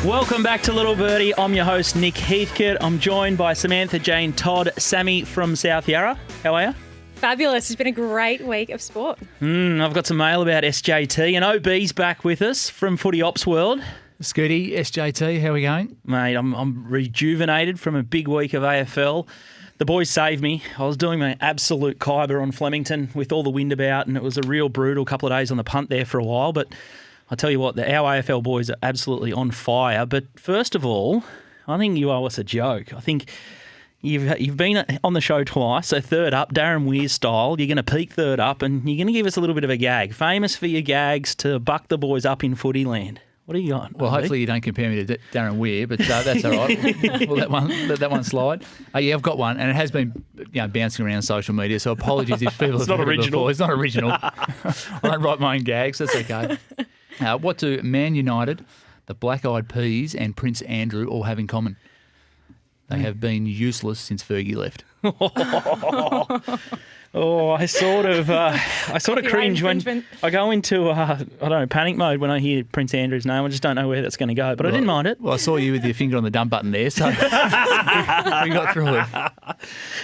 Welcome back to Little Birdie. I'm your host, Nick Heathcote. I'm joined by Samantha, Jane, Todd, Sammy from South Yarra. How are you? Fabulous. It's been a great week of sport. I've got some mail about SJT, and OB's back with us from Footy Ops World. Scooty, SJT, how are we going? Mate, I'm rejuvenated from a big week of AFL. The boys saved me. I was doing my absolute Kyber on Flemington with all the wind about, and it was a real brutal couple of days on the punt there for a while. But I tell you what, our AFL boys are absolutely on fire. But first of all, I think you owe us a joke. I think you've been on the show twice, so third up, Darren Weir style. You're going to peak third up, and you're going to give us a little bit of a gag. Famous for your gags to buck the boys up in footy land. What are you got? Well, hopefully you don't compare me to Darren Weir, but that's all right. We'll let that one slide. Yeah, I've got one, and it has been bouncing around social media, so apologies if people have heard it before. It's not original. I don't write my own gags. That's okay. What do Man United, the Black Eyed Peas, and Prince Andrew all have in common? They have been useless since Fergie left. I sort of cringe when I go into panic mode when I hear Prince Andrew's name. I just don't know where that's going to go, but I didn't mind it. Well, I saw you with your finger on the dump button there, so we got through it.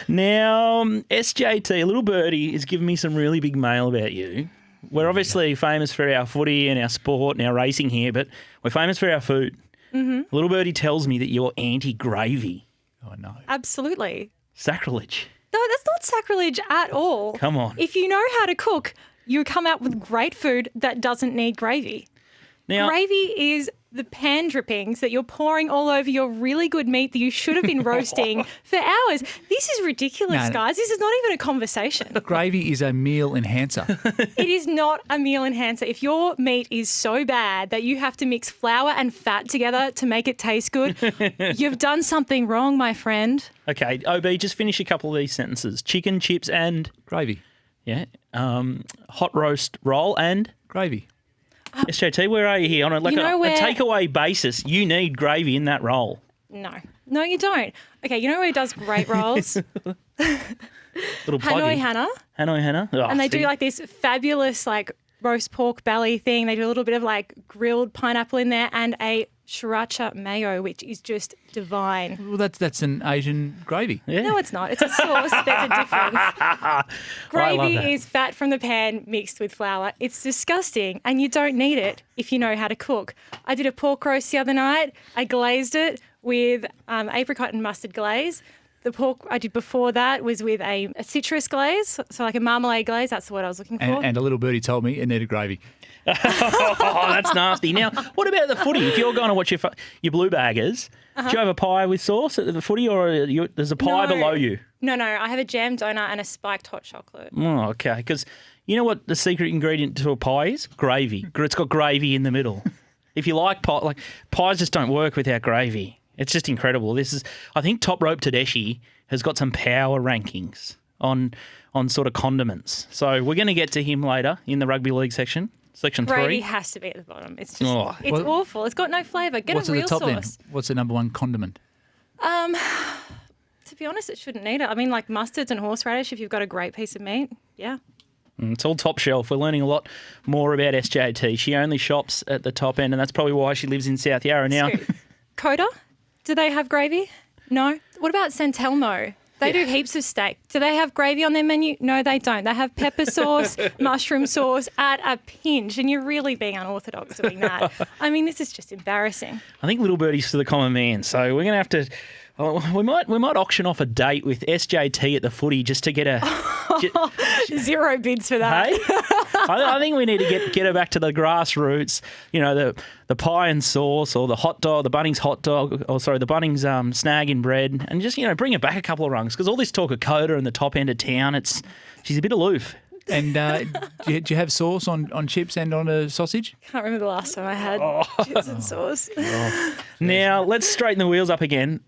Now, SJT, Little Birdie, is giving me some really big mail about you. We're obviously famous for our footy and our sport and our racing here, but we're famous for our food. Mm-hmm. Little Birdie tells me that you're anti-gravy. Oh, no. Absolutely. Sacrilege. No, that's not sacrilege at all. Come on. If you know how to cook, you come out with great food that doesn't need gravy. Now, gravy is the pan drippings that you're pouring all over your really good meat that you should have been roasting for hours. This is ridiculous, guys. This is not even a conversation. Gravy is a meal enhancer. It is not a meal enhancer. If your meat is so bad that you have to mix flour and fat together to make it taste good, you've done something wrong, my friend. Okay, OB, just finish a couple of these sentences. Chicken, chips and... Gravy. Yeah. Hot roast roll and... Gravy. SJT, where are you here? On a takeaway basis, you need gravy in that roll. No, you don't. Okay, you know who does great rolls? Little Hanoi Hannah. Hanoi Hannah. Oh, and they do like this fabulous roast pork belly thing. They do a little bit of grilled pineapple in there and a sriracha mayo, which is just divine. Well, that's an Asian gravy. Yeah. No, it's not. It's a sauce. There's a difference. Gravy is fat from the pan mixed with flour. It's disgusting, and you don't need it if you know how to cook. I did a pork roast the other night. I glazed it with apricot and mustard glaze. The pork I did before that was with a citrus glaze, so like a marmalade glaze. That's what I was looking for. And a little birdie told me it needed gravy. Oh, that's nasty. Now, what about the footy? If you're going to watch your blue baggers, do you have a pie with sauce at the footy, or there's a pie below you? No. I have a jam donut and a spiked hot chocolate. Oh, okay. Because you know what the secret ingredient to a pie is? Gravy. It's got gravy in the middle. If you like pie, pies just don't work without gravy. It's just incredible. I think Top Rope Tedeschi has got some power rankings on sort of condiments. So we're going to get to him later in the rugby league section. Section 3. Gravy has to be at the bottom. It's just awful. It's got no flavour. Get a real sauce. Then? What's the number one condiment? To be honest, it shouldn't need it. I mean, like mustards and horseradish if you've got a great piece of meat. Yeah. It's all top shelf. We're learning a lot more about SJT. She only shops at the top end, and that's probably why she lives in South Yarra now. Coda, do they have gravy? No. What about Santelmo? They do heaps of steak. Do they have gravy on their menu? No, they don't. They have pepper sauce, mushroom sauce at a pinch, and you're really being unorthodox doing that. I mean, this is just embarrassing. I think Little Birdie's for the common man, so we're going to have to... We might auction off a date with SJT at the footy just to get a... Zero bids for that. Hey? I think we need to get her back to the grassroots, the pie and sauce or the hot dog, the Bunnings hot dog, the Bunnings snag in bread, and just, bring her back a couple of rungs, because all this talk of Coda and the top end of town, she's a bit aloof. And do you have sauce on chips and on a sausage? Can't remember the last time I had chips and sauce. Now, let's straighten the wheels up again.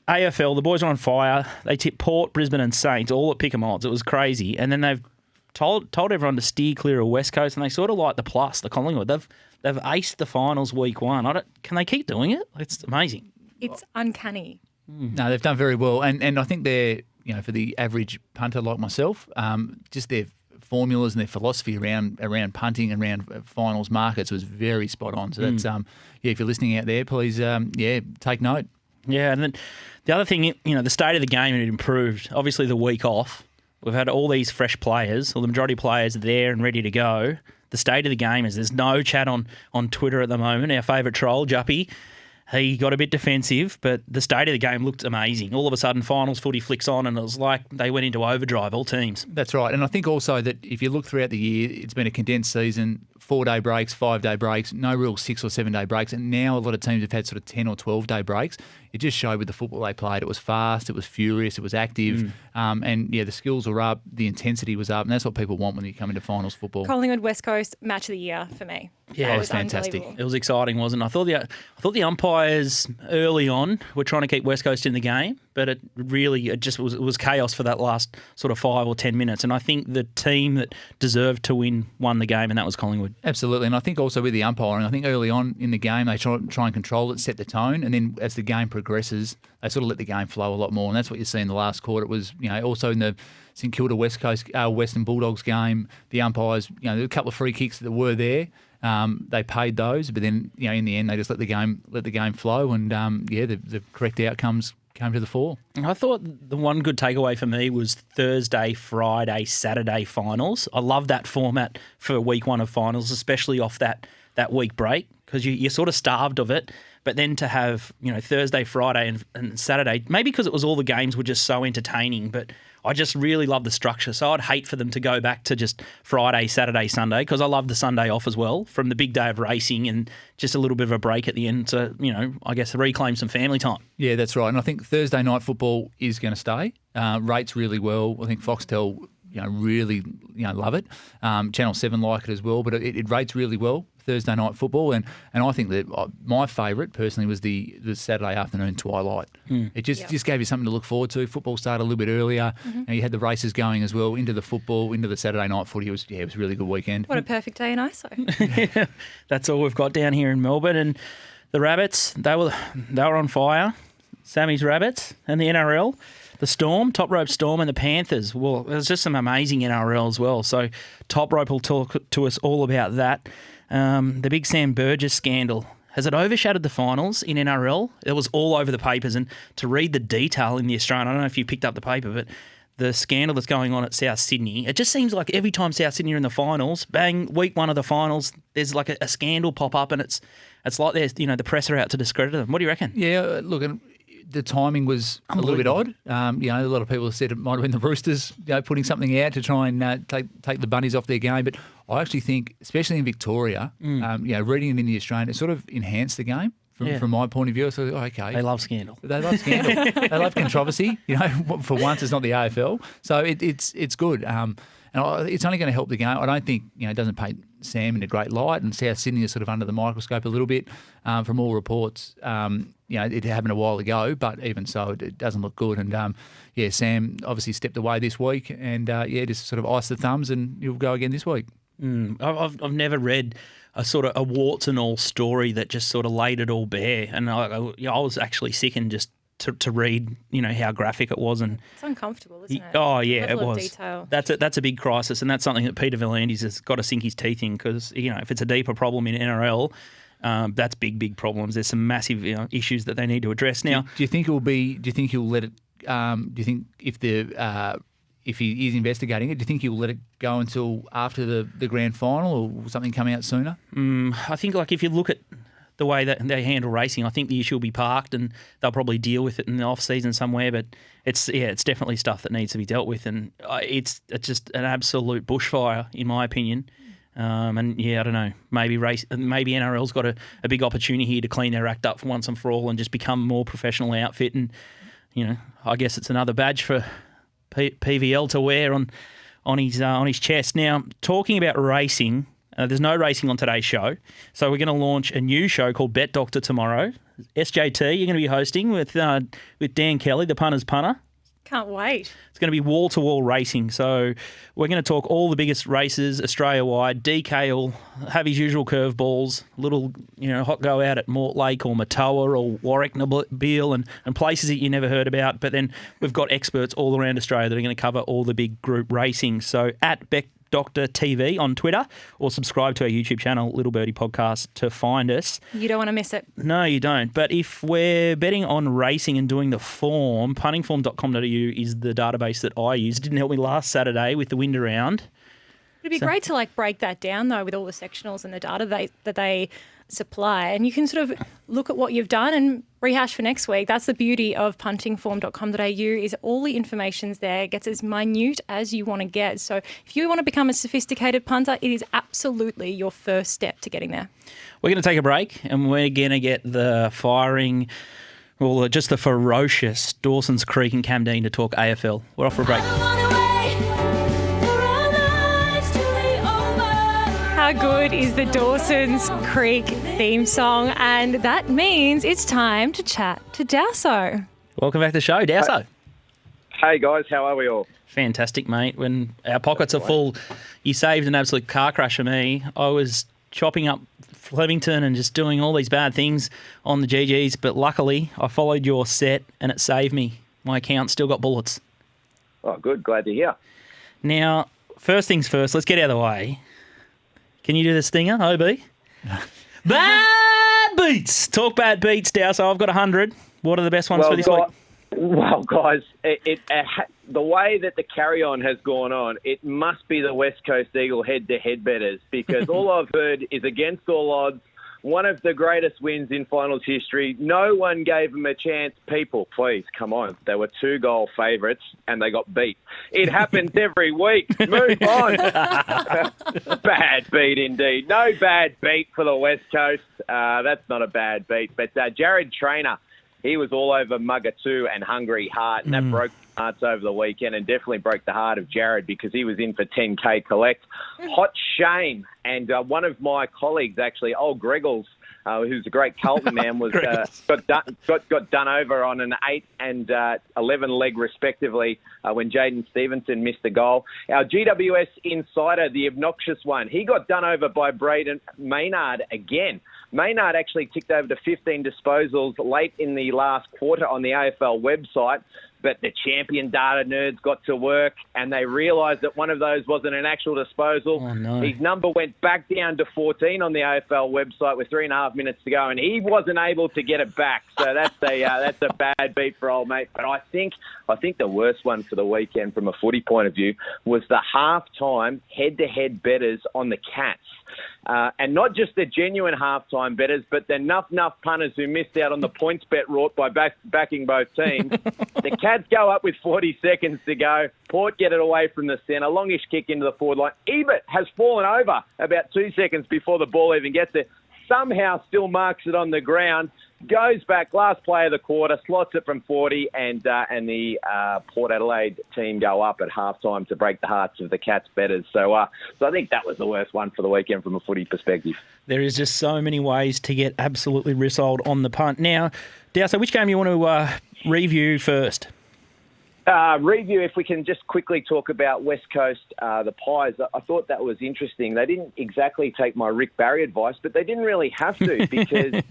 AFL, the boys are on fire. They tipped Port, Brisbane and Saints all at pick-em odds. It was crazy. And then they've told everyone to steer clear of West Coast, and they sort of like the plus, the Collingwood. They've aced the finals week one. Can they keep doing it? It's amazing. It's uncanny. No, they've done very well. And I think they're, for the average punter like myself, just their formulas and their philosophy around punting and around finals markets was very spot on. So that's if you're listening out there, please take note. Yeah, and then the other thing, the state of the game had improved. Obviously, the week off, we've had all these fresh players, or the majority of players are there and ready to go. The state of the game is there's no chat on Twitter at the moment. Our favourite troll, Juppy, he got a bit defensive, but the state of the game looked amazing. All of a sudden, finals footy flicks on, and it was like they went into overdrive, all teams. That's right. And I think also that if you look throughout the year, it's been a condensed season, 4-day breaks, 5-day breaks, no real 6 or 7-day breaks. And now a lot of teams have had sort of 10 or 12-day breaks. It just showed with the football they played. It was fast, it was furious, it was active. The skills were up, the intensity was up. And that's what people want when you come into finals football. Collingwood West Coast match of the year for me. Yeah, it was fantastic. It was exciting, wasn't it? I thought the umpires early on were trying to keep West Coast in the game, but it was chaos for that last sort of 5 or 10 minutes. And I think the team that deserved to win won the game, and that was Collingwood. Absolutely. And I think also with the umpiring, I think early on in the game they try and control it, set the tone, and then as the game progresses, they sort of let the game flow a lot more. And that's what you see in the last quarter. It was, also in the St Kilda Western Bulldogs game, the umpires, there were a couple of free kicks that were there. They paid those, but then in the end they just let the game flow, and the correct outcomes came to the fore. I thought the one good takeaway for me was Thursday, Friday, Saturday finals. I love that format for week one of finals, especially off that week break, because you're sort of starved of it. But then to have Thursday, Friday, and Saturday, maybe because it was all the games were just so entertaining, but I just really love the structure. So I'd hate for them to go back to just Friday, Saturday, Sunday, because I love the Sunday off as well from the big day of racing and just a little bit of a break at the end to, I guess reclaim some family time. Yeah, that's right. And I think Thursday night football is going to stay. Rates really well. I think Foxtel, really, love it. Channel 7 like it as well, but it rates really well, Thursday night football. And I think that my favourite personally was the Saturday afternoon twilight. It just gave you something to look forward to. Football started a little bit earlier, and you had the races going as well into the football, into the Saturday night footy. It was a really good weekend. What a perfect day in ISO. That's all we've got down here in Melbourne. And the Rabbits, they were on fire. Sammy's Rabbits and the NRL. The Storm, Top Rope Storm, and the Panthers. Well, there's just some amazing NRL as well. So Top Rope will talk to us all about that. The Big Sam Burgess scandal. Has it overshadowed the finals in NRL? It was all over the papers. And to read the detail in the Australian, I don't know if you picked up the paper, but the scandal that's going on at South Sydney, it just seems like every time South Sydney are in the finals, bang, week one of the finals, there's like a scandal pop up, and it's like there's, the press are out to discredit them. What do you reckon? Yeah, look, the timing was a little bit odd. A lot of people have said it might have been the Roosters, putting something out to try and take the bunnies off their game. But I actually think, especially in Victoria, reading it in the Australian, it sort of enhanced the game from my point of view. So okay, they love scandal. They love scandal. They love controversy. For once, it's not the AFL, so it's good. And it's only going to help the game. I don't think it doesn't paint Sam in a great light, and South Sydney is sort of under the microscope a little bit from all reports. It happened a while ago, but even so, it doesn't look good. And Sam obviously stepped away this week, and just sort of iced the thumbs, and he'll go again this week. I've never read a sort of a warts and all story that just sort of laid it all bare, and I was actually sickened just to read, how graphic it was, and it's uncomfortable, isn't it? Oh yeah, it was. Detail. That's a big crisis, and that's something that Peter V'landys has got to sink his teeth in, because if it's a deeper problem in NRL, that's big problems. There's some massive issues that they need to address now. Do you think it will be? Do you think he'll let it? Do you think if he is investigating it, do you think he'll let it go until after the grand final, or will something come out sooner? I think if you look at the way that they handle racing, I think the issue will be parked, and they'll probably deal with it in the off season somewhere. But it's definitely stuff that needs to be dealt with, and it's just an absolute bushfire in my opinion. I don't know. Maybe NRL's got a big opportunity here to clean their act up for once and for all, and just become a more professional outfit. And I guess it's another badge for PVL to wear on his chest. Now, talking about racing. There's no racing on today's show, so we're going to launch a new show called Bet Doctor tomorrow. SJT, you're going to be hosting with Dan Kelly, the punter's punter. Can't wait. It's going to be wall-to-wall racing, so we're going to talk all the biggest races Australia-wide. DK will have his usual curveballs, little hot go out at Mortlake or Matoa or Warwick Nabil and places that you never heard about. But then we've got experts all around Australia that are going to cover all the big group racing. So at Bet Dr. TV on Twitter, or subscribe to our YouTube channel, Little Birdie Podcast, to find us. You don't want to miss it. No, you don't. But if we're betting on racing and doing the form, puntingform.com.au is the database that I use. It didn't help me last Saturday with the wind around. It'd be great to break that down though with all the sectionals and the data that they supply, and you can sort of look at what you've done and rehash for next week. That's the beauty of puntingform.com.au is all the information's there. It gets as minute as you want to get. So if you want to become a sophisticated punter, it is absolutely your first step to getting there. We're going to take a break and we're going to get the firing, well, just the ferocious Dawson's Creek and Camden to talk AFL. We're off for a break. How good is the Dawson's Creek theme song? And that means it's time to chat to Dowso. Welcome back to the show, Dowso. Hey guys, how are we all? Fantastic, mate. When our pockets are full, you saved an absolute car crash for me. I was chopping up Flemington and just doing all these bad things on the GGs, but luckily I followed your set and it saved me. My account still got bullets. Oh, good. Glad to hear. Now, first things first, let's get out of the way. Can you do the stinger, OB? Bad beats! Talk bad beats, Dow. So I've got 100. What are the best ones for this week? Well, guys, the way that the carry-on has gone on, it must be the West Coast Eagle head-to-head betters, because all I've heard is against all odds, one of the greatest wins in finals history. No one gave them a chance. People, please, come on. They were 2-goal favourites and they got beat. It happens every week. Move on. Bad beat indeed. No bad beat for the West Coast. That's not a bad beat. But Jared Traynor, he was all over Mugger 2 and Hungry Heart, and that broke hearts over the weekend and definitely broke the heart of Jared because he was in for 10K collect. Hot shame. And one of my colleagues, actually, old Greggles, who's a great Carlton man, was got done over on an 8 and 11 leg respectively when Jaden Stevenson missed the goal. Our GWS insider, the obnoxious one, he got done over by Braden Maynard again. Maynard actually ticked over to 15 disposals late in the last quarter on the AFL website, but the champion data nerds got to work and they realised that one of those wasn't an actual disposal. Oh, no. His number went back down to 14 on the AFL website with 3.5 minutes to go, and he wasn't able to get it back. So that's a bad beat for old mate. But I think the worst one for the weekend from a footy point of view was the half-time head-to-head betters on the Cats. And not just the genuine halftime betters, but the nuff punters who missed out on the points bet wrought by backing both teams. The Cats go up with 40 seconds to go. Port get it away from the centre. Longish kick into the forward line. Ebert has fallen over about 2 seconds before the ball even gets there. Somehow still marks it on the ground. Goes back, last play of the quarter, slots it from 40, and the Port Adelaide team go up at halftime to break the hearts of the Cats betters. So I think that was the worst one for the weekend from a footy perspective. There is just so many ways to get absolutely rissoled on the punt. Now, Dow, so which game you want to review first? Review, if we can just quickly talk about West Coast, the Pies. I thought that was interesting. They didn't exactly take my Rick Barry advice, but they didn't really have to because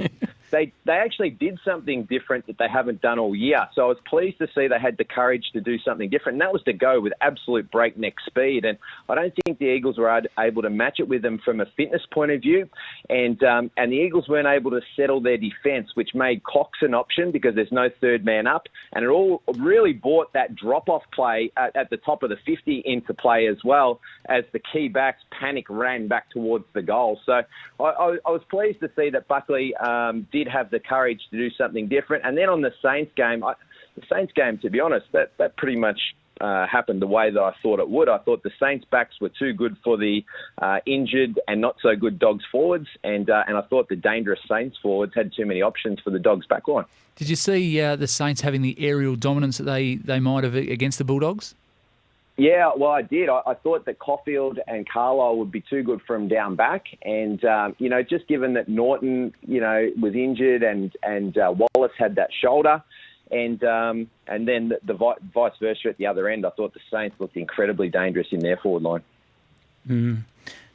they actually did something different that they haven't done all year. So I was pleased to see they had the courage to do something different, and that was to go with absolute breakneck speed. And I don't think the Eagles were able to match it with them from a fitness point of view. And the Eagles weren't able to settle their defence, which made Cox an option because there's no third man up. And it all really brought that drop-off play at the top of the 50 into play as well, as the key backs ran back towards the goal. So I was pleased to see that Buckley did have the courage to do something different. And then on the Saints game, to be honest, that pretty much happened the way that I thought it would. I thought the Saints backs were too good for the injured and not so good Dogs forwards, and I thought the dangerous Saints forwards had too many options for the Dogs back line. Did you see the Saints having the aerial dominance that they might have against the Bulldogs? Yeah, well, I did. I thought that Caulfield and Carlisle would be too good from down back. And, just given that Norton, was injured and Wallace had that shoulder, and then the vice versa at the other end, I thought the Saints looked incredibly dangerous in their forward line.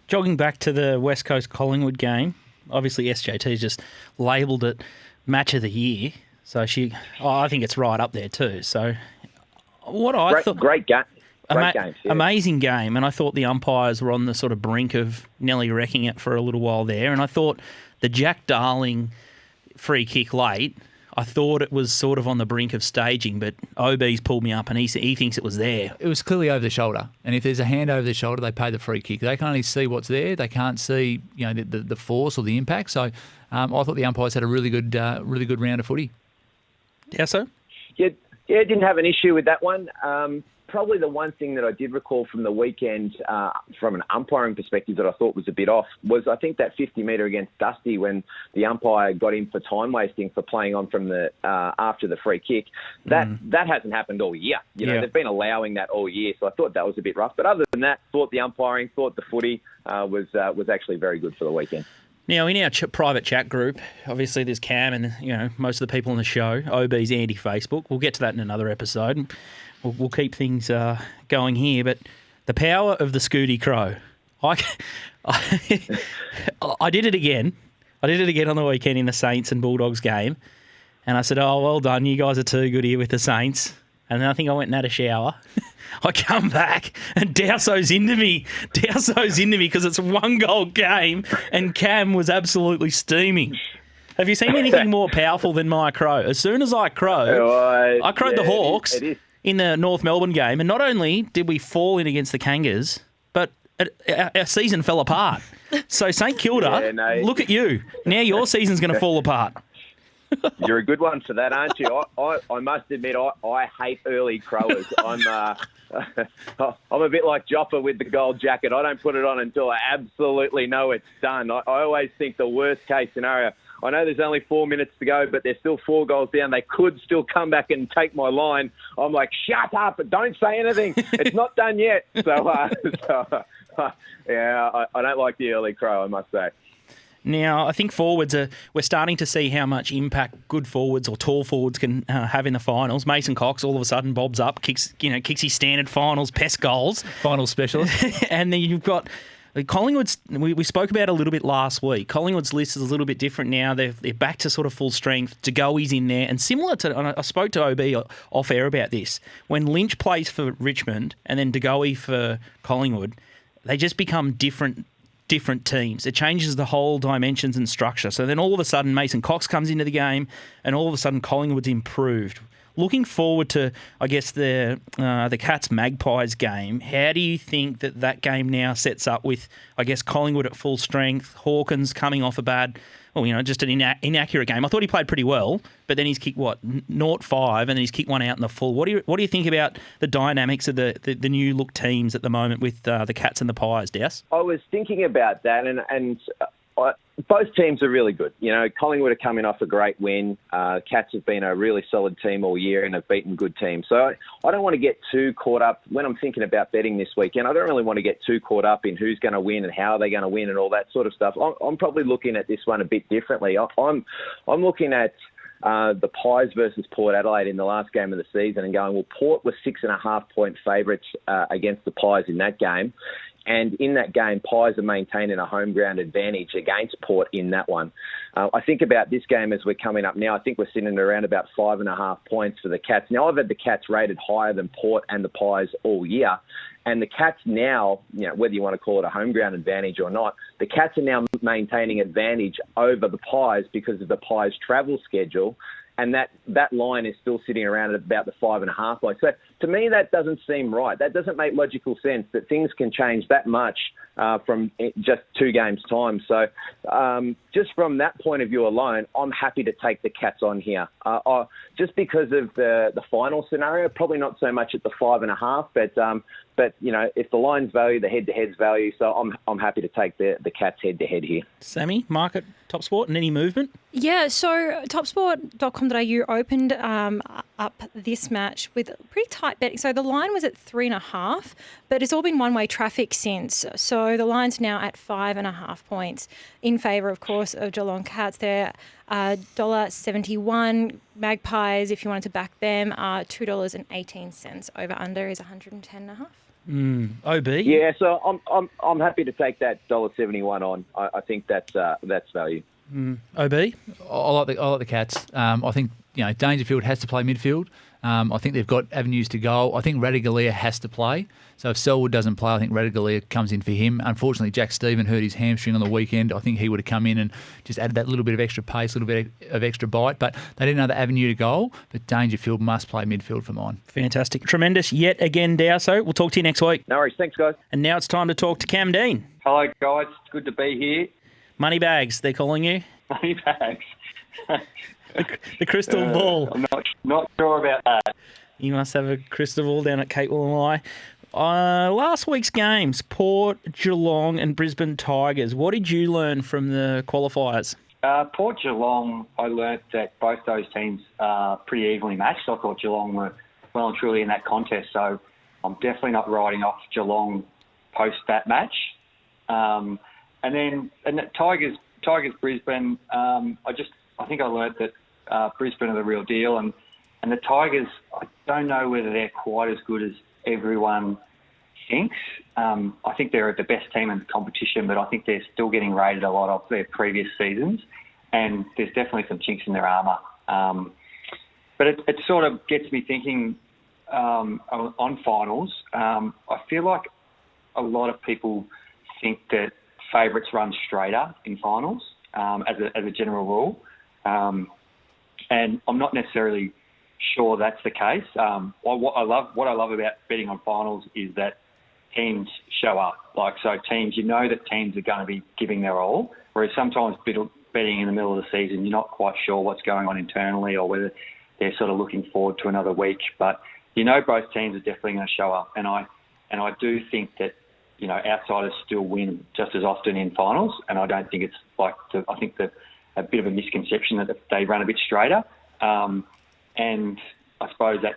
Jogging back to the West Coast Collingwood game, obviously SJT's just labelled it Match of the Year. So I think it's right up there too. So what I thought... Great game. Great games. Yeah. Amazing game. And I thought the umpires were on the sort of brink of nearly wrecking it for a little while there. And I thought the Jack Darling free kick late, I thought it was sort of on the brink of staging, but OB's pulled me up and he thinks it was there. It was clearly over the shoulder, and if there's a hand over the shoulder, they pay the free kick. They can only see what's there. They can't see, the force or the impact. So I thought the umpires had a really good round of footy. Yeah, so? Yeah, didn't have an issue with that one. Probably the one thing that I did recall from the weekend, from an umpiring perspective, that I thought was a bit off was I think that 50 metre against Dusty when the umpire got him for time wasting for playing on from the after the free kick. That hasn't happened all year. They've been allowing that all year, so I thought that was a bit rough. But other than that, thought the umpiring, thought the footy was actually very good for the weekend. Now, in our private chat group, obviously there's Cam and most of the people on the show. OB's anti-Facebook. We'll get to that in another episode. We'll keep things going here. But the power of the Scooty Crow. I did it again. I did it again on the weekend in the Saints and Bulldogs game. And I said, oh, well done. You guys are too good here with the Saints. And then I think I went and had a shower. I come back and Dowson's into me. Because it's a 1-goal game and Cam was absolutely steaming. Have you seen anything more powerful than my crow? As soon as I crowed, I crowed the Hawks in the North Melbourne game. And not only did we fall in against the Kangas, but our season fell apart. So St Kilda, look at you. Now your season's going to fall apart. You're a good one for that, aren't you? I must admit, I hate early crowers. I'm a bit like Joppa with the gold jacket. I don't put it on until I absolutely know it's done. I always think the worst case scenario. I know there's only 4 minutes to go, but they're still 4 goals down. They could still come back and take my line. I'm like, shut up, don't say anything. It's not done yet. So I don't like the early crow, I must say. Now, I think forwards we're starting to see how much impact good forwards or tall forwards can have in the finals. Mason Cox all of a sudden bobs up, kicks his standard finals, pest goals. Final specialist. And then you've got Collingwood's, we spoke about a little bit last week. Collingwood's list is a little bit different now. They're back to sort of full strength. Degoe's in there. And similar to, and I spoke to OB off air about this, when Lynch plays for Richmond and then Degoe for Collingwood, they just become different teams. It changes the whole dimensions and structure. So then all of a sudden Mason Cox comes into the game and all of a sudden Collingwood's improved. Looking forward to, I guess, the Cats Magpies game, how do you think that game now sets up with, I guess, Collingwood at full strength, Hawkins coming off a bad, just an inaccurate game? I thought he played pretty well, but then he's kicked, 0-5, and then he's kicked one out in the full. What do you think about the dynamics of the new look teams at the moment with the Cats and the Pies, Douse? I was thinking about that, and both teams are really good. Collingwood are coming off a great win. Cats have been a really solid team all year and have beaten good teams. So I don't want to get too caught up when I'm thinking about betting this weekend. I don't really want to get too caught up in who's going to win and how they're going to win and all that sort of stuff. I'm probably looking at this one a bit differently. I'm looking at the Pies versus Port Adelaide in the last game of the season and going, well, Port was 6.5-point favourites against the Pies in that game. And in that game, Pies are maintaining a home ground advantage against Port in that one. I think about this game as we're coming up now. I think we're sitting at around about 5.5 points for the Cats. Now, I've had the Cats rated higher than Port and the Pies all year. And the Cats now, whether you want to call it a home ground advantage or not, the Cats are now maintaining advantage over the Pies because of the Pies' travel schedule. And that line is still sitting around at about the 5.5 line. So to me, that doesn't seem right. That doesn't make logical sense that things can change that much from just 2 games' time. So just from that point of view alone, I'm happy to take the Cats on here. Just because of the final scenario, probably not so much at the 5.5, but if the line's value, the head-to-head's value, so I'm happy to take the Cats head-to-head here. Sammy, market TopSport and any movement? Yeah, so topsport.com.au opened up this match with pretty tight betting. So the line was at 3.5, but it's all been one-way traffic since. So the line's now at 5.5 points in favour, of course, of Geelong Cats. They're $1.71. Magpies, if you wanted to back them, are $2.18. Over under is 110.5. OB? Yeah, so I'm happy to take that $1.71 on. I think that's value. OB? I like the Cats. I think Dangerfield has to play midfield. I think they've got avenues to go. I think Radigalia has to play. So if Selwood doesn't play, I think Radigalia comes in for him. Unfortunately, Jack Stephen hurt his hamstring on the weekend. I think he would have come in and just added that little bit of extra pace, a little bit of extra bite. But they didn't know the avenue to goal. But Dangerfield must play midfield for mine. Fantastic. Tremendous yet again, Dowso. We'll talk to you next week. No worries. Thanks, guys. And now it's time to talk to Cam Dean. Hello, guys. It's good to be here. Moneybags, they're calling you. Moneybags. The crystal ball. I'm not sure about that. You must have a crystal ball down at Kate Willamai. Last week's games, Port, Geelong and Brisbane Tigers. What did you learn from the qualifiers? Port Geelong, I learnt that both those teams are pretty evenly matched. I thought Geelong were well and truly in that contest, so I'm definitely not writing off Geelong post that match. And the Tigers Brisbane, I think I learnt that Brisbane are the real deal, and the Tigers, I don't know whether they're quite as good as everyone thinks. I think they're the best team in the competition, but I think they're still getting rated a lot of their previous seasons, and there's definitely some chinks in their armour. But it sort of gets me thinking on finals. I feel like a lot of people think that favourites run straighter in finals as a general rule. And I'm not necessarily sure that's the case. What I love about betting on finals is that teams show up. Teams, you know that teams are going to be giving their all, whereas sometimes betting in the middle of the season, you're not quite sure what's going on internally or whether they're sort of looking forward to another week. But you know both teams are definitely going to show up, and I do think that outsiders still win just as often in finals, and I don't think it's I think that a bit of a misconception that they run a bit straighter. And I suppose that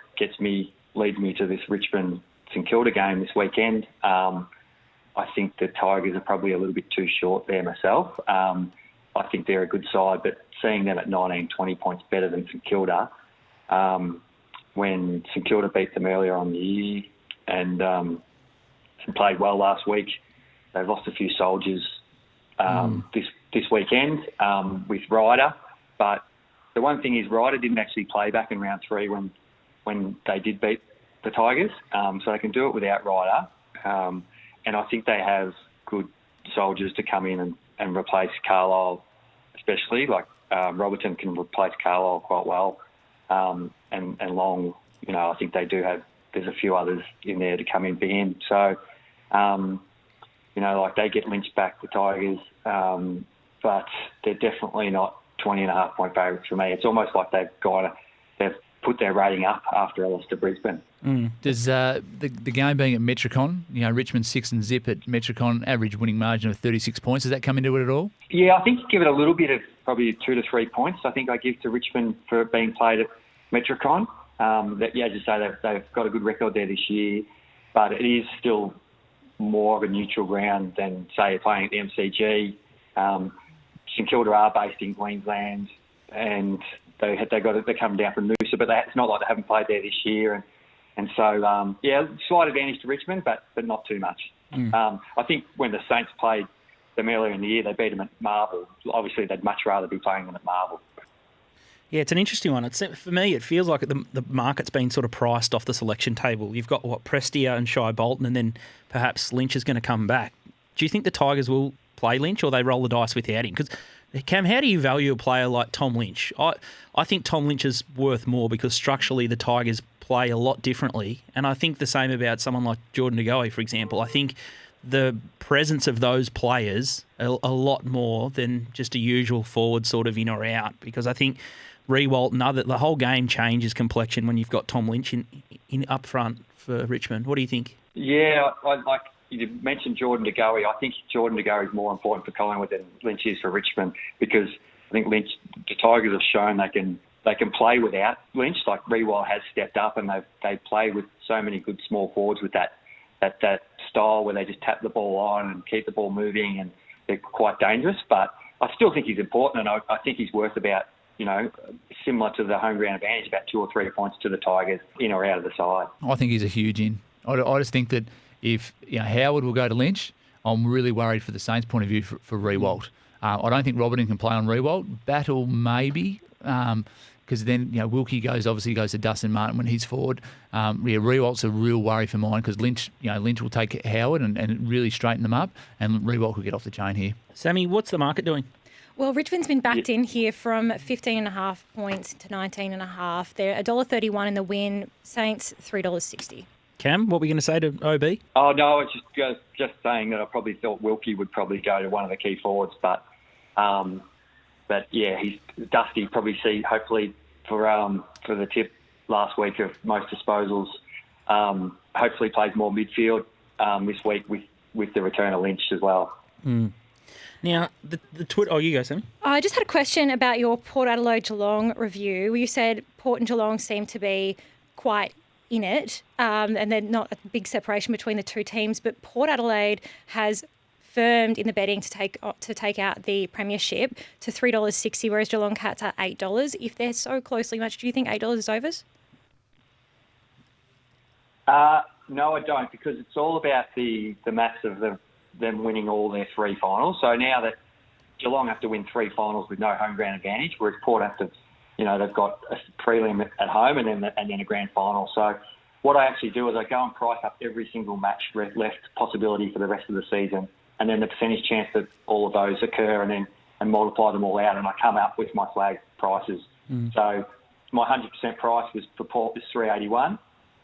leads me to this Richmond-St Kilda game this weekend. I think the Tigers are probably a little bit too short there myself. I think they're a good side, but seeing them at 19, 20 points better than St Kilda, when St Kilda beat them earlier on the year and played well last week, they've lost a few soldiers this weekend with Ryder, but the one thing is Ryder didn't actually play back in round 3 when they did beat the Tigers, so they can do it without Ryder, and I think they have good soldiers to come in and replace Carlisle, especially Robertson can replace Carlisle quite well, and Long, I think they do have. There's a few others in there to come in for him, so they get lynched back, the Tigers, but they're definitely not 20.5 point favourites for me. It's almost like they've put their rating up after a loss to Brisbane. Does the game being at Metricon, Richmond 6 and zip at Metricon, average winning margin of 36 points, does that come into it at all? Yeah, I think you give it a little bit of probably 2 to 3 points. I think I give to Richmond for being played at Metricon. As you say, they've got a good record there this year, but it is still more of a neutral ground than, say, playing at the MCG. St Kilda are based in Queensland, and they come down from Noosa, but it's not like they haven't played there this year, and so slight advantage to Richmond, but not too much. I think when the Saints played them earlier in the year, they beat them at Marvel. Obviously, they'd much rather be playing them at Marvel. Yeah, it's an interesting one. For me, it feels like the market's been sort of priced off the selection table. You've got, Prestia and Shai Bolton, and then perhaps Lynch is going to come back. Do you think the Tigers will play Lynch, or they roll the dice without him? Because, Cam, how do you value a player like Tom Lynch? I think Tom Lynch is worth more because structurally the Tigers play a lot differently, and I think the same about someone like Jordan Ngoe, for example. I think the presence of those players a lot more than just a usual forward sort of in or out, because I think Rewalt and the whole game changes complexion when you've got Tom Lynch in up front for Richmond. What do you think? Yeah, like you mentioned Jordan Ngoe. I think Jordan Ngoe is more important for Collingwood than Lynch is for Richmond, because I think the Tigers have shown they can play without Lynch. Like Rewalt has stepped up, and they play with so many good small forwards with that style where they just tap the ball on and keep the ball moving, and they're quite dangerous. But I still think he's important, and I think he's worth about, similar to the home ground advantage, about 2 or 3 points to the Tigers in or out of the side. I think he's a huge in. I just think that if Howard will go to Lynch, I'm really worried for the Saints' point of view for Rewalt. I don't think Robertson can play on Rewalt. Battle maybe, because then Wilkie obviously goes to Dustin Martin when he's forward. Rewalt's a real worry for mine because Lynch will take Howard and really straighten them up, and Rewalt could get off the chain here. Sammy, what's the market doing? Well, Richmond's been backed in here from 15.5 points to 19.5. They're $1.31 in the win. Saints $3.60. Cam, what were you going to say to OB? Oh, no, it's just saying that I probably thought Wilkie would probably go to one of the key forwards, but yeah, he's Dusty probably see hopefully for the tip last week of most disposals. Hopefully plays more midfield this week with the return of Lynch as well. Mm. Now, the Twitter... Oh, you go, Sammy. I just had a question about your Port Adelaide Geelong review. You said Port and Geelong seem to be quite in it, and they're not a big separation between the two teams, but Port Adelaide has firmed in the betting to take out the premiership to $3.60, whereas Geelong Cats are $8. If they're so closely matched, do you think $8 is overs? No, I don't, because it's all about the maths of them winning all their three finals. So now that Geelong have to win three finals with no home ground advantage, whereas Port have to, they've got a prelim at home and then a grand final. So what I actually do is I go and price up every single match left possibility for the rest of the season, and then the percentage chance that all of those occur, and multiply them all out, and I come up with my flag prices. Mm. So my 100% price for Port is $3.81.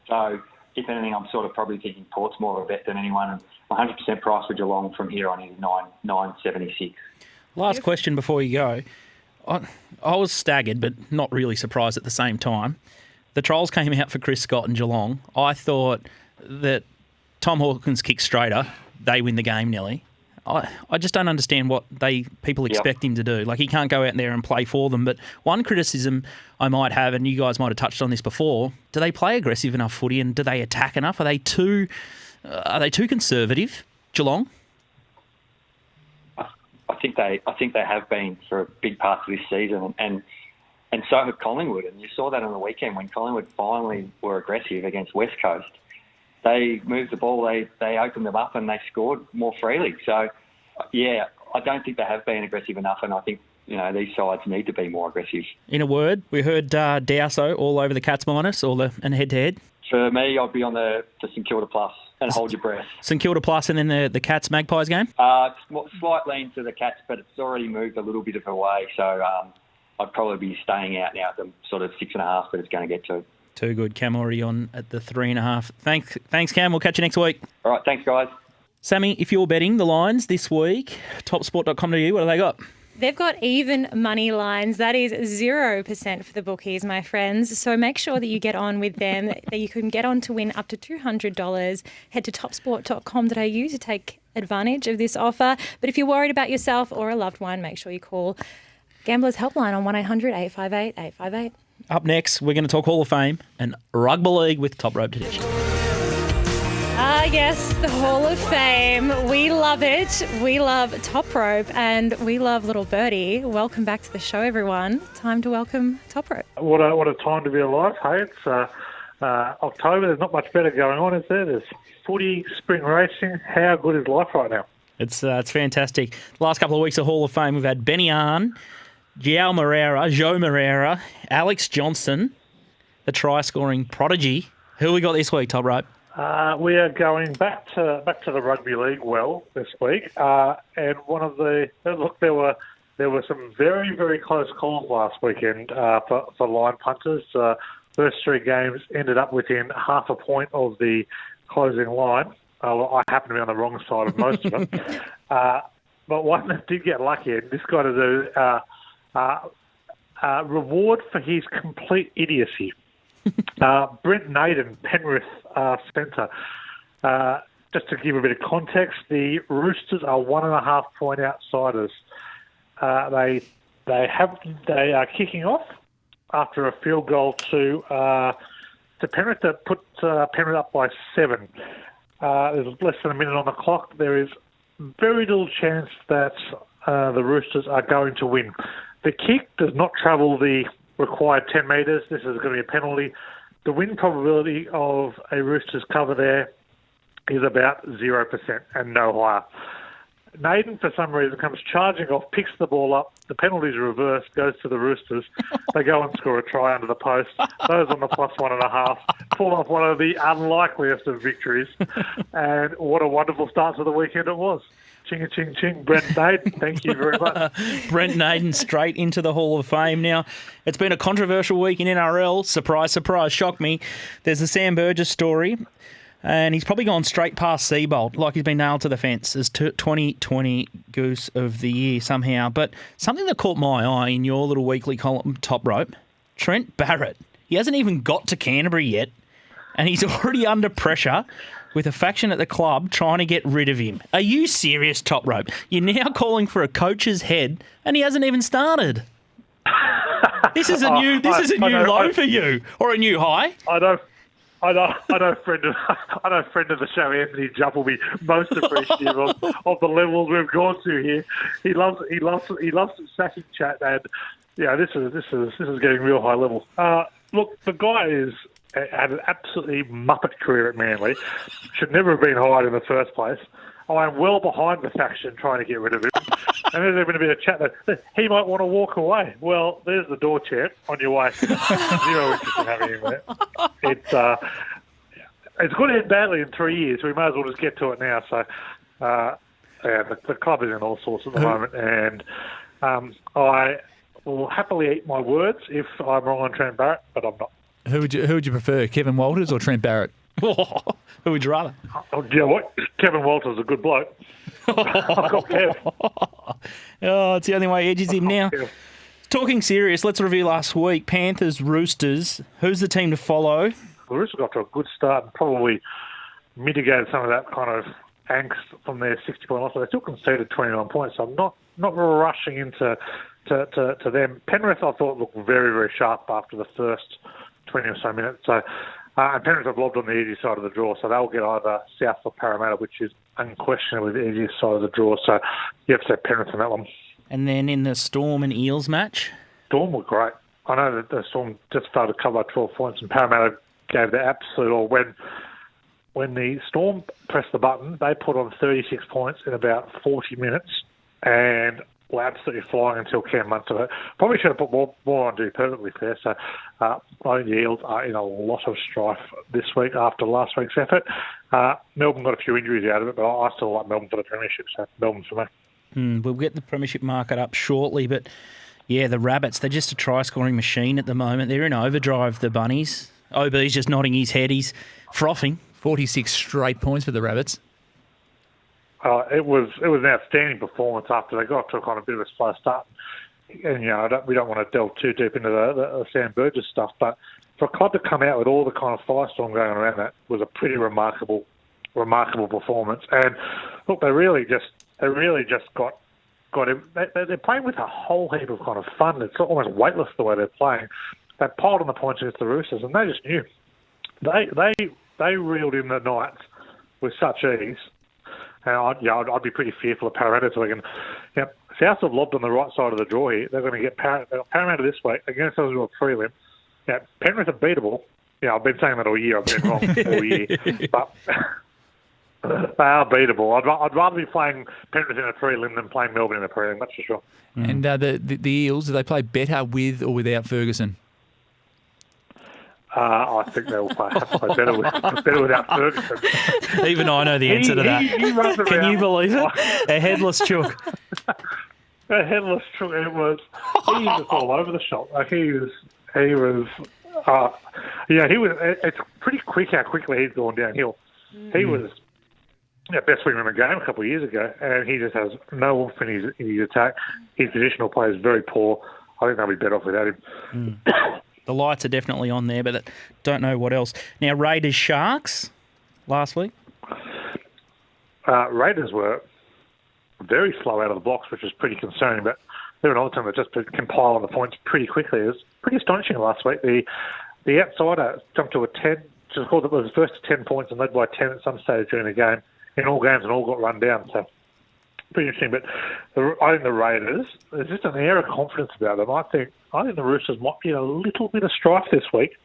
So if anything, I'm sort of probably thinking Port's more of a bet than anyone, and my 100% price for Geelong from here on is $9.76. Last question before you go. I was staggered, but not really surprised at the same time. The Trolls came out for Chris Scott and Geelong. I thought that Tom Hawkins kicked straighter, they win the game nearly. I just don't understand what people expect him to do. Like, he can't go out there and play for them. But one criticism I might have, and you guys might have touched on this before, do they play aggressive enough footy and do they attack enough? Are they too conservative, Geelong? I think they have been for a big part of this season, and so have Collingwood. And you saw that on the weekend when Collingwood finally were aggressive against West Coast. They moved the ball, they opened them up, and they scored more freely. So, yeah, I don't think they have been aggressive enough, and I think these sides need to be more aggressive. In a word, we heard Dowson all over the Cats minus and head-to-head. For me, I'd be on the St Kilda plus and hold your breath. St Kilda plus and then the Cats Magpies game? Slight lean to the Cats, but it's already moved a little bit of a way, so I'd probably be staying out now at the sort of 6.5 that it's going to get to. Too good. Cam already on at the 3.5. Thanks, Cam. We'll catch you next week. All right. Thanks, guys. Sammy, if you're betting the lines this week, topsport.com.au, what have they got? They've got even money lines. That is 0% for the bookies, my friends. So make sure that you get on with them, that you can get on to win up to $200. Head to topsport.com.au to take advantage of this offer. But if you're worried about yourself or a loved one, make sure you call Gamblers Helpline on 1-800-858-858. Up next, we're going to talk Hall of Fame and Rugby League with Top Rope Tedeschi. Yes, the Hall of Fame. We love it. We love Top Rope and we love little Birdie. Welcome back to the show, everyone. Time to welcome Top Rope. What a time to be alive, hey? It's October. There's not much better going on, is there? There's footy, spring racing. How good is life right now? It's fantastic. The last couple of weeks of Hall of Fame, we've had Benny Arn, Joe Moreira, Alex Johnson, the try-scoring prodigy. Who we got this week, Top Rope? We are going back to the rugby league this week, and there were some very, very close calls last weekend for line punters. First three games ended up within half a point of the closing line. I happen to be on the wrong side of most of them, but one that did get lucky, and this got to do reward for his complete idiocy. Brent Naden, Penrith centre. Just to give a bit of context, the Roosters are 1.5 point outsiders. They are kicking off after a field goal to Penrith that put Penrith up by 7. There's less than a minute on the clock. There is very little chance that the Roosters are going to win. The kick does not travel the required 10 metres. This is going to be a penalty. The win probability of a Roosters cover there is about 0% and no higher. Naden, for some reason, comes charging off, picks the ball up. The penalty's reversed, goes to the Roosters. They go and score a try under the post. Those on the +1.5. Pull off one of the unlikeliest of victories. And what a wonderful start to the weekend it was. Ching, ching, ching. Brent Naden, thank you very much. Brent Naden straight into the Hall of Fame. Now, it's been a controversial week in NRL. Surprise, surprise, shocked me. There's the Sam Burgess story, and he's probably gone straight past Seabold, like he's been nailed to the fence as 2020 Goose of the Year somehow. But something that caught my eye in your little weekly column, Top Rope, Trent Barrett. He hasn't even got to Canterbury yet, and he's already under pressure with a faction at the club trying to get rid of him. Are you serious, Top Rope? You're now calling for a coach's head, and he hasn't even started. This is a new low for you, or a new high. I know, friend of the show, Anthony Jupp, will be most appreciative of the levels we've gone to here. He loves some sacking chat, and yeah, this is getting real high level. Look, the guy had an absolutely muppet career at Manly. Should never have been hired in the first place. I'm well behind the faction trying to get rid of him. And there's even a bit of chat that he might want to walk away. Well, there's the door chair on your way. Zero interest in having him there. It's going to end badly in 3 years, so we may as well just get to it now. So, the club is in all sorts at the moment, and I will happily eat my words if I'm wrong on Trent Barrett, but I'm not. Who would you prefer, Kevin Walters or Trent Barrett? Who would you rather? Oh, you know what? Kevin Walters is a good bloke. I've got Kev. Oh, it's the only way edges him now. Talking serious, let's review last week. Panthers, Roosters. Who's the team to follow? The Roosters got to a good start and probably mitigated some of that kind of angst from their 60-point loss. They still conceded 29 points, so I'm not rushing into to them. Penrith, I thought, looked very, very sharp after the first 20 or so minutes. So, and Penrith have lobbed on the easy side of the draw, so they'll get either South or Parramatta, which is unquestionably the easiest side of the draw. So you have to say Penrith in that one. And then in the Storm and Eels match? Storm were great. I know that the Storm just started to cover 12 points, and Parramatta gave their absolute all. When the Storm pressed the button, they put on 36 points in about 40 minutes, and were absolutely flying until Cam Munster. Probably should have put more on, to be perfectly fair. So I think the Eels are in a lot of strife this week after last week's effort. Melbourne got a few injuries out of it, but I still like Melbourne for the premiership, so Melbourne for me. We'll get the premiership market up shortly, but yeah, the Rabbits, they're just a try-scoring machine at the moment. They're in overdrive, the Bunnies. OB's just nodding his head. He's frothing. 46 straight points for the Rabbits. It was an outstanding performance after they got to a kind of bit of a slow start. And, we don't want to delve too deep into the Sam Burgess stuff, but for a club to come out with all the kind of firestorm going around that was a pretty remarkable performance. And look, they really just got him. They're playing with a whole heap of kind of fun. It's almost weightless the way they're playing. They piled on the points against the Roosters, and they just knew. They reeled in the Knights with such ease. And I'd be pretty fearful of Parramatta. So South have lobbed on the right side of the draw here. They're going to get Parramatta this week against those who are prelim. Yeah, Penrith are beatable. Yeah, I've been saying that all year. I've been wrong all year. But they are beatable. I'd rather be playing Penrith in a prelim than playing Melbourne in a prelim, that's for sure. And the Eels, do they play better with or without Ferguson? I think they'll play better without Ferguson. Even I know the answer to that. Can you believe it? A headless chook. A headless chook. He was all over the shop. Like he was. It's pretty quick how quickly he's gone downhill. He was best winger in the game a couple of years ago, and he just has no oomph in his attack. His positional play is very poor. I think they'll be better off without him. The lights are definitely on there, but don't know what else. Now, Raiders Sharks last week. Raiders were very slow out of the blocks, which is pretty concerning, but they're another team that just can pile on the points pretty quickly. It was pretty astonishing last week. The outsider jumped to a 10, just called it was first to 10 points and led by 10 at some stage during the game in all games and all got run down. So pretty interesting. But I think the Raiders, there's just an air of confidence about them. I think the Roosters might be in a little bit of strife this week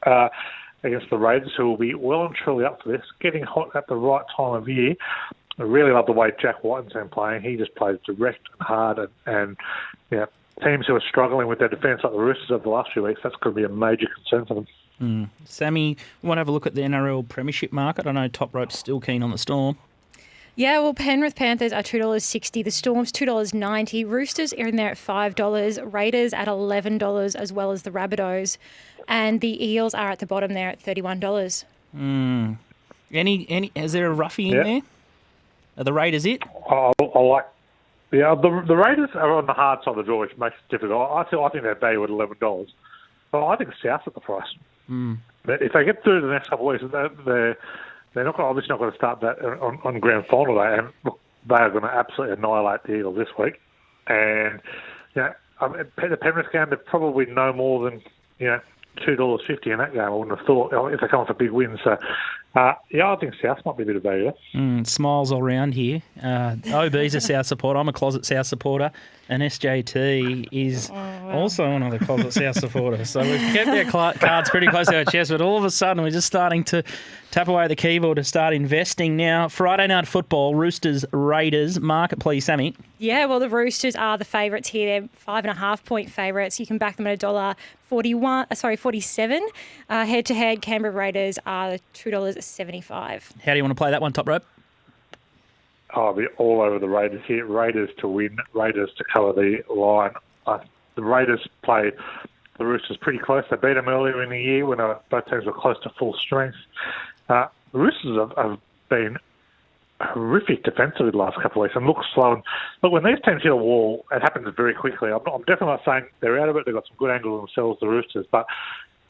against the Raiders, who will be well and truly up for this, getting hot at the right time of year. I really love the way Jack Whiten's been playing. He just plays direct and hard, and teams who are struggling with their defence like the Roosters over the last few weeks, that's going to be a major concern for them. Sammy, we want to have a look at the NRL Premiership market. I know Top Rope's still keen on the Storm. Yeah, well, Penrith Panthers are $2.60. The Storm's $2.90. Roosters are in there at $5. Raiders at $11, as well as the Rabbitohs. And the Eels are at the bottom there at $31. Any? Is there a roughie in there? Are the Raiders it? I like. Yeah, the Raiders are on the hard side of the draw, which makes it difficult. I think they're valued at $11. But I think South at the price. But if they get through the next couple of weeks, they're obviously not going to start that on grand final day, and look, they are going to absolutely annihilate the Eagles this week. And the Penrith game, they're probably no more than $2.50 in that game. I wouldn't have thought if they come off a big win. So I think South might be a bit of value. Smiles all round here. OB's a South supporter. I'm a closet South supporter. And SJT is also another closet South supporter. So we've kept our cards pretty close to our chest, but all of a sudden we're just starting to tap away at the keyboard to start investing. Now, Friday night football, Roosters, Raiders. Market, please, Sammy. Yeah, well, the Roosters are the favourites here. They're 5.5-point favourites. You can back them at $1.47. Head-to-head, Canberra Raiders are $2.75. How do you want to play that one, Top Rope? I'll be all over the Raiders here. Raiders to win, Raiders to cover the line. The Raiders played the Roosters pretty close. They beat them earlier in the year when both teams were close to full strength. The Roosters have been horrific defensively the last couple of weeks and look slow. And look, when these teams hit a wall, it happens very quickly. I'm definitely not saying they're out of it. They've got some good angles themselves, the Roosters. But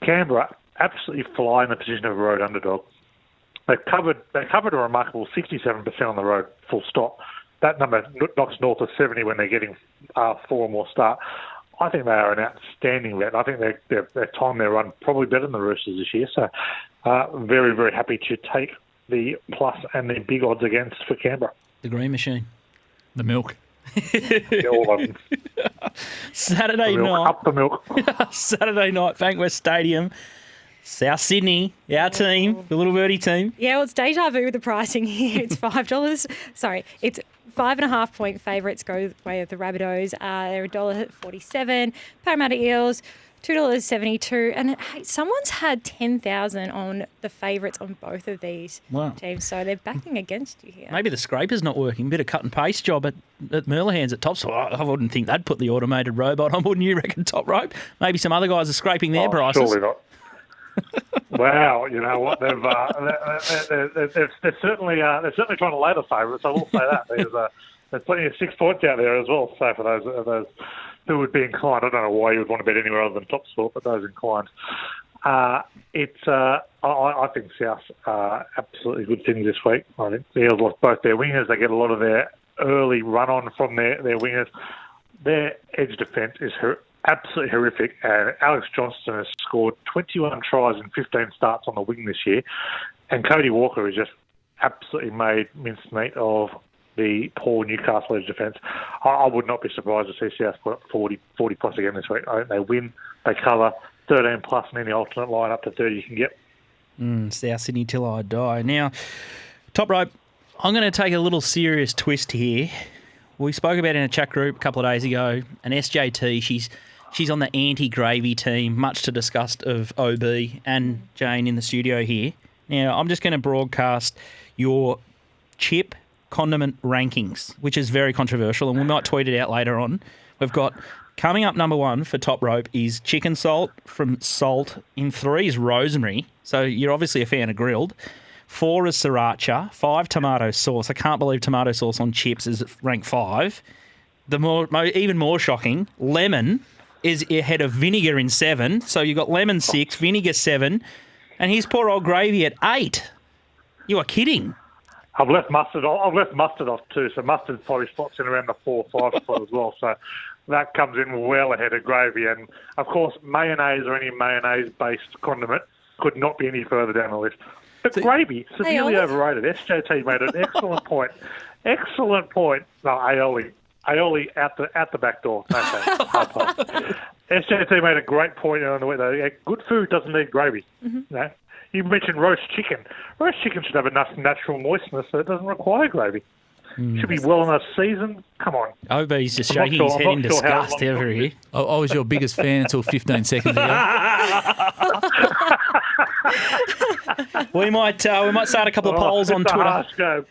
Canberra absolutely fly in the position of a road underdog. They covered a remarkable 67% on the road, full stop. That number knocks north of 70 when they're getting 4 or more start. I think they are an outstanding bet. I think they're time their run probably better than the Roosters this year. So very, very happy to take the plus and the big odds against for Canberra. The green machine. The milk. All of them. Saturday the milk, night. Up the milk. Saturday night, Bankwest Stadium. South Sydney, our team, the Little Birdie team. Yeah, well, it's deja vu with the pricing here. It's $5. Sorry, it's 5.5-point favourites go the way of the Rabbitohs. They're $1.47. Parramatta Eels, $2.72. And hey, someone's had 10,000 on the favourites on both of these teams, so they're backing against you here. Maybe the scraper's not working. Bit of cut and paste job at Merlehan's at top. So I wouldn't think they'd put the automated robot on, wouldn't you reckon, Top Rope? Maybe some other guys are scraping their prices. Surely not. Wow, you know what? They're certainly trying to lay the favourites. I will say that there's plenty of 6 points out there as well. So for those who would be inclined, I don't know why you would want to bet anywhere other than top sport, but those inclined, I think South absolutely good things this week. I think the Eels lost both their wingers. They get a lot of their early run on from their wingers. Their edge defence is absolutely horrific. And Alex Johnston has scored 21 tries in 15 starts on the wing this year. And Cody Walker has just absolutely made mincemeat of the poor Newcastle edge defence. I would not be surprised to see South put up 40 plus again this week. I think they win, they cover 13 plus, and any alternate line up to 30 you can get. South Sydney till I die. Now, Top Rope, I'm going to take a little serious twist here. We spoke about it in a chat group a couple of days ago, and SJT, she's on the anti-gravy team, much to disgust of OB and Jane in the studio here. Now, I'm just going to broadcast your chip condiment rankings, which is very controversial, and we might tweet it out later on. We've got coming up number 1 for Top Rope is chicken salt from Salt. In 3 is rosemary, so you're obviously a fan of grilled. 4 is sriracha. 5, tomato sauce. I can't believe tomato sauce on chips is ranked 5. Even more shocking, lemon is ahead of vinegar in 7. So you've got lemon 6, vinegar 7, and here's poor old gravy at 8. You are kidding. I've left mustard off too, so mustard probably spots in around the 4 or 5 spot as well. So that comes in well ahead of gravy. And, of course, mayonnaise or any mayonnaise-based condiment could not be any further down the list. But gravy, severely overrated. SJT made an excellent point. Excellent point. No, aioli out the back door. No thanks. SJT made a great point on the way, though. Good food doesn't need gravy. Mm-hmm. You know? You mentioned roast chicken. Roast chicken should have enough natural moistness so it doesn't require gravy. Should be well in a season. Come on. OB's just I'm not shaking his sure- head I'm in not sure how disgust long- over here. I was your biggest fan until 15 seconds ago. We might start a couple of polls on it's a Twitter. harsh go.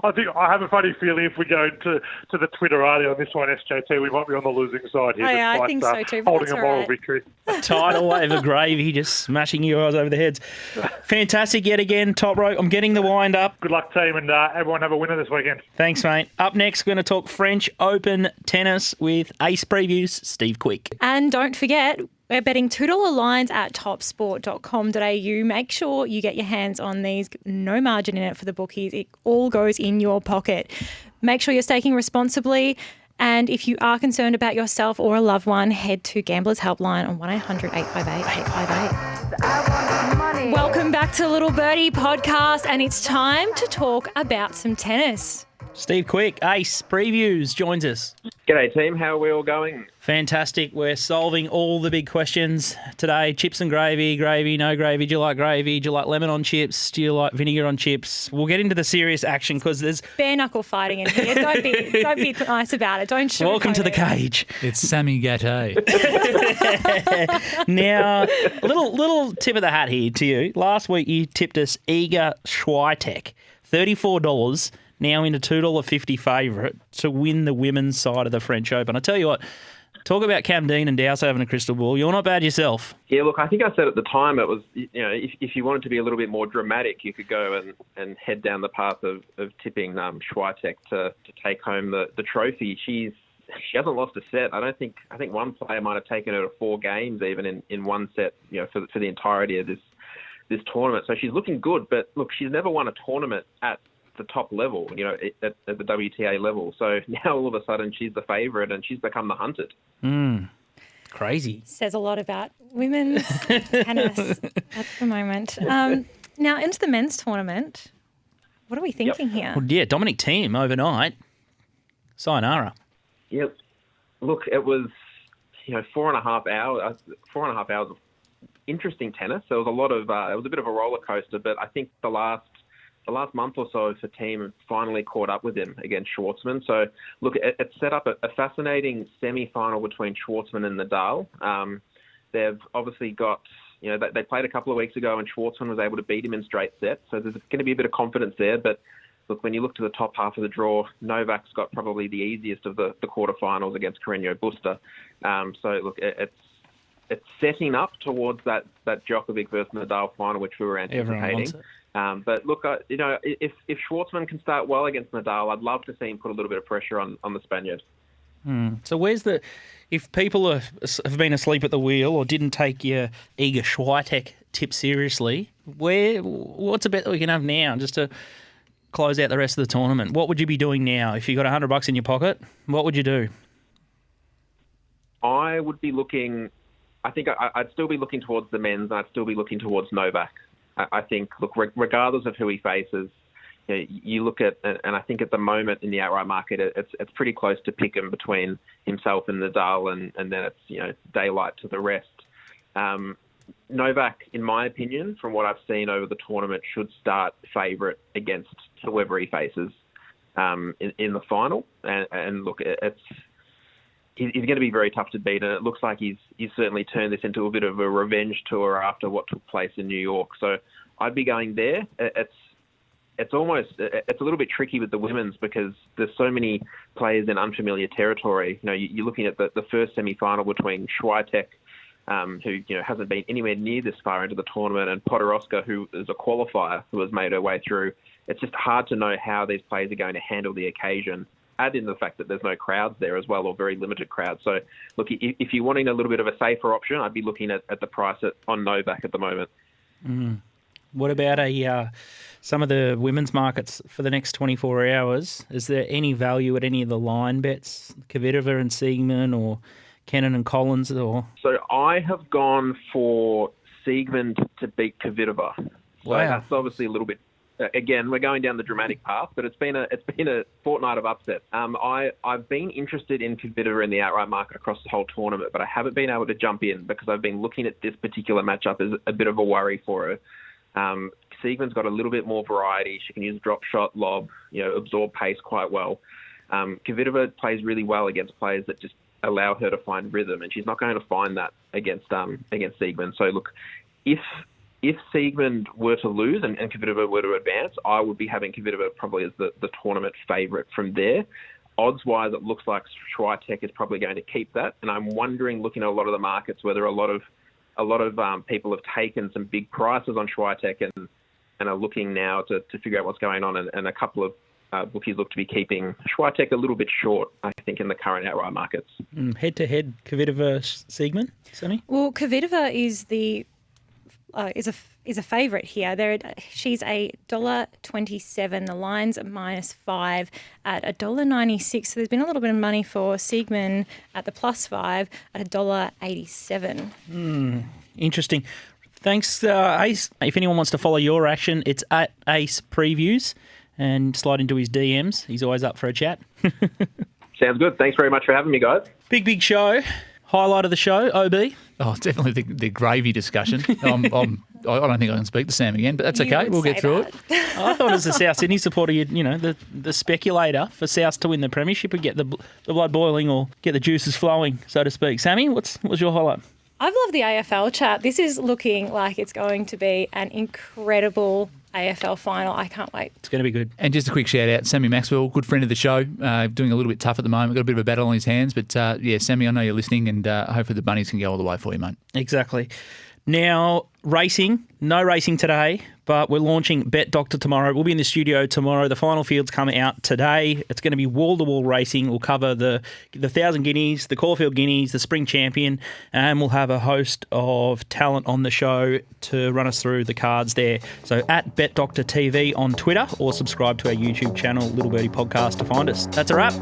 I think I have a funny feeling if we go to the Twitterati on this one, SJT, we might be on the losing side here. Oh, yeah, I despite, think so too, but holding that's a moral all right. victory. Tidal over gravy, just smashing you guys over the heads. Fantastic yet again, Top Rope. I'm getting the wind up. Good luck, team, and everyone have a winner this weekend. Thanks, mate. Up next, we're going to talk French Open tennis with Ace Previews, Steve Quick. And don't forget, we're betting $2 lines at topsport.com.au. Make sure you get your hands on these. No margin in it for the bookies. It all goes in your pocket. Make sure you're staking responsibly. And if you are concerned about yourself or a loved one, head to Gamblers Helpline on 1-800-858-858. Welcome back to Little Birdie Podcast, and it's time to talk about some tennis. Steve Quick, Ace Previews, joins us. G'day, team. How are we all going? Fantastic. We're solving all the big questions today. Chips and gravy, gravy, no gravy. Do you like gravy? Do you like lemon on chips? Do you like vinegar on chips? We'll get into the serious action because there's... Bare knuckle fighting in here. Don't be nice about it. Don't shoot. Welcome to the cage. It's Sammy Gate. Now, a little tip of the hat here to you. Last week you tipped us Iga Swiatek, $34, now into $2.50 favourite to win the women's side of the French Open. I tell you what, talk about Cam Dean and Dowson having a crystal ball. You're not bad yourself. Yeah, look, I think I said at the time it was, if you wanted to be a little bit more dramatic, you could go and head down the path of tipping Swiatek to take home the trophy. She hasn't lost a set. I think one player might have taken her to 4 games even in one set, for the entirety of this tournament. So she's looking good, but look, she's never won a tournament at the top level, at the WTA level. So now all of a sudden she's the favourite and she's become the hunted. Crazy. Says a lot about women's tennis at the moment. Now into the men's tournament. What are we thinking here? Well, yeah, Dominic Thiem overnight. Sayonara. Yep. Look, it was 4.5 hours. 4.5 hours of interesting tennis. There was a lot of. It was a bit of a roller coaster, but I think the last month or so for Thiem finally caught up with him against Schwartzman. So look, it set up a fascinating semi-final between Schwartzman and Nadal. They've obviously got. They played a couple of weeks ago and Schwartzman was able to beat him in straight sets. So there's going to be a bit of confidence there. But look, when you look to the top half of the draw, Novak's got probably the easiest of the quarterfinals against Carreño Busta. So look, it's setting up towards that Djokovic versus Nadal final, which we were anticipating. But look, if Schwartzman can start well against Nadal, I'd love to see him put a little bit of pressure on the Spaniard. So if people have been asleep at the wheel or didn't take your Iga Swiatek tip seriously, what's a bet that we can have now just to close out the rest of the tournament? What would you be doing now if you got $100 in your pocket? What would you do? I would be looking. I think I'd still be looking towards the men's, and I'd still be looking towards Novak. I think, look, regardless of who he faces, you look at, and I think at the moment in the outright market, it's pretty close to pick him between himself and Nadal, and then it's daylight to the rest. Novak, in my opinion, from what I've seen over the tournament, should start favourite against whoever he faces in the final. And look, he's going to be very tough to beat, and it looks like he's certainly turned this into a bit of a revenge tour after what took place in New York. So I'd be going there. It's a little bit tricky with the women's because there's so many players in unfamiliar territory. You're looking at the first semi-final between Swiatek, who hasn't been anywhere near this far into the tournament, and Podoroska, who is a qualifier who has made her way through. It's just hard to know how these players are going to handle the occasion. Add in the fact that there's no crowds there as well, or very limited crowds. So, look, if you're wanting a little bit of a safer option, I'd be looking at the price on Novak at the moment. What about some of the women's markets for the next 24 hours? Is there any value at any of the line bets, Kvitova and Siegman or Kennan and Collins? So I have gone for Siegman to beat Kvitova. So that's obviously a little bit. Again, we're going down the dramatic path, but it's been a fortnight of upsets. I've been interested in Kvitova in the outright market across the whole tournament, but I haven't been able to jump in because I've been looking at this particular matchup as a bit of a worry for her. Siegmund's got a little bit more variety. She can use drop shot, lob, absorb pace quite well. Kvitova plays really well against players that just allow her to find rhythm, and she's not going to find that against Siegmund. So look, if Siegmund were to lose and Kvitova were to advance, I would be having Kvitova probably as the tournament favourite from there. Odds-wise, it looks like Swiatek is probably going to keep that, and I'm wondering, looking at a lot of the markets, whether a lot of people have taken some big prices on Swiatek and are looking now to figure out what's going on, and a couple of bookies look to be keeping Swiatek a little bit short, I think, in the current outright markets. Head-to-head, Kvitova Siegmund, Sammy? Well, Kvitova is a favourite here. She's $1.27. The line's -5 at $1.96. So there's been a little bit of money for Siegmund at the +5 at $1.87. Interesting. Thanks, Ace. If anyone wants to follow your action, it's at Ace Previews and slide into his DMs. He's always up for a chat. Sounds good. Thanks very much for having me, guys. Big show. Highlight of the show, OB? Oh, definitely the gravy discussion. I don't think I can speak to Sam again, but that's okay. We'll get through it. I thought as a South Sydney supporter, the speculator for South to win the premiership would get the blood boiling or get the juices flowing, so to speak. Sammy, what's your highlight? I've loved the AFL chat. This is looking like it's going to be an incredible AFL final. I can't wait. It's going to be good. And just a quick shout out, Sammy Maxwell, good friend of the show, doing a little bit tough at the moment. Got a bit of a battle on his hands, but Sammy, I know you're listening, and hopefully the bunnies can go all the way for you, mate. Exactly. Now, racing. No racing today, but we're launching Bet Doctor tomorrow. We'll be in the studio tomorrow. The final field's coming out today. It's going to be wall-to-wall racing. We'll cover the 1,000 Guineas, the Caulfield Guineas, the Spring Champion, and we'll have a host of talent on the show to run us through the cards there. So at Bet Doctor TV on Twitter, or subscribe to our YouTube channel, Little Birdie Podcast, to find us. That's a wrap.